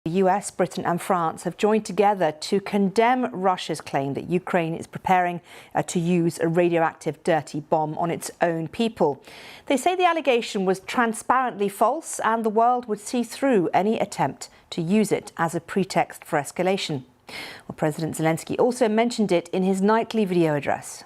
The US, Britain and France have joined together to condemn Russia's claim that Ukraine is preparing to use a radioactive dirty bomb on its own people. They say the allegation was transparently false and the world would see through any attempt to use it as a pretext for escalation. Well, President Zelensky also mentioned it in his nightly video address.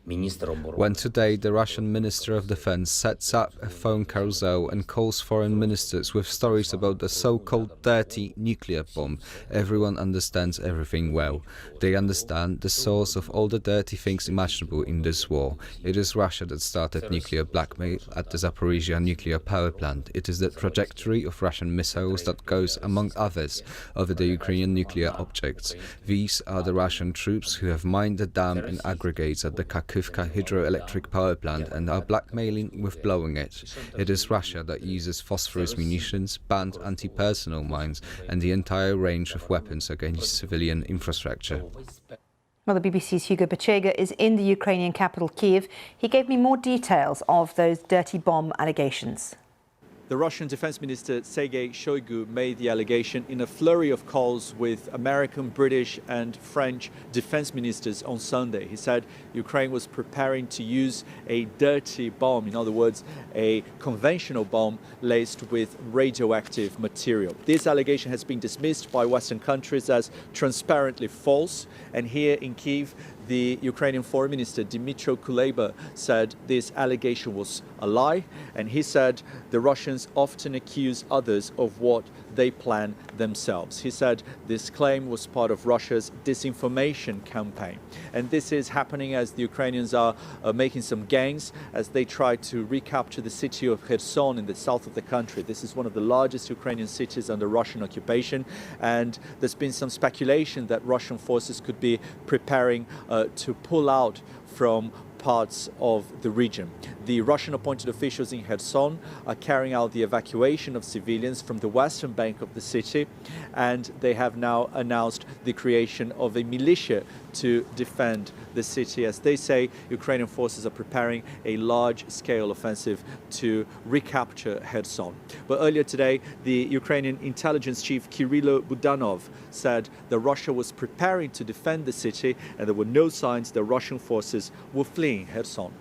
When today the Russian Minister of Defense sets up a phone carousel and calls foreign ministers with stories about the so-called dirty nuclear bomb, everyone understands everything well. They understand the source of all the dirty things imaginable in this war. It is Russia that started nuclear blackmail at the Zaporizhia nuclear power plant. It is the trajectory of Russian missiles that goes, among others, over the Ukrainian nuclear objects. These are the Russian troops who have mined the dam and aggregates at the hydroelectric power plant and are blackmailing with blowing it. It is Russia that uses phosphorus munitions, banned anti-personnel mines and the entire range of weapons against civilian infrastructure. Well, the BBC's Hugo Bachega is in the Ukrainian capital, Kyiv. He gave me more details of those dirty bomb allegations. The Russian Defense Minister Sergei Shoigu made the allegation in a flurry of calls with American, British and French defense ministers on Sunday. He said Ukraine was preparing to use a dirty bomb, in other words, a conventional bomb laced with radioactive material. This allegation has been dismissed by Western countries as transparently false, and here in Kyiv, the Ukrainian Foreign Minister Dmytro Kuleba said this allegation was a lie, and he said the Russians often accuse others of what they plan themselves. He said this claim was part of Russia's disinformation campaign, and this is happening as the Ukrainians are making some gains as they try to recapture the city of Kherson in the south of the country. This is one of the largest Ukrainian cities under Russian occupation, and there's been some speculation that Russian forces could be preparing to pull out from parts of the region. The Russian appointed officials in Kherson are carrying out the evacuation of civilians from the western bank of the city, and they have now announced the creation of a militia to defend the city. As they say, Ukrainian forces are preparing a large-scale offensive to recapture Kherson. But earlier today, the Ukrainian intelligence chief Kyrylo Budanov said that Russia was preparing to defend the city and there were no signs that Russian forces were fleeing Kherson.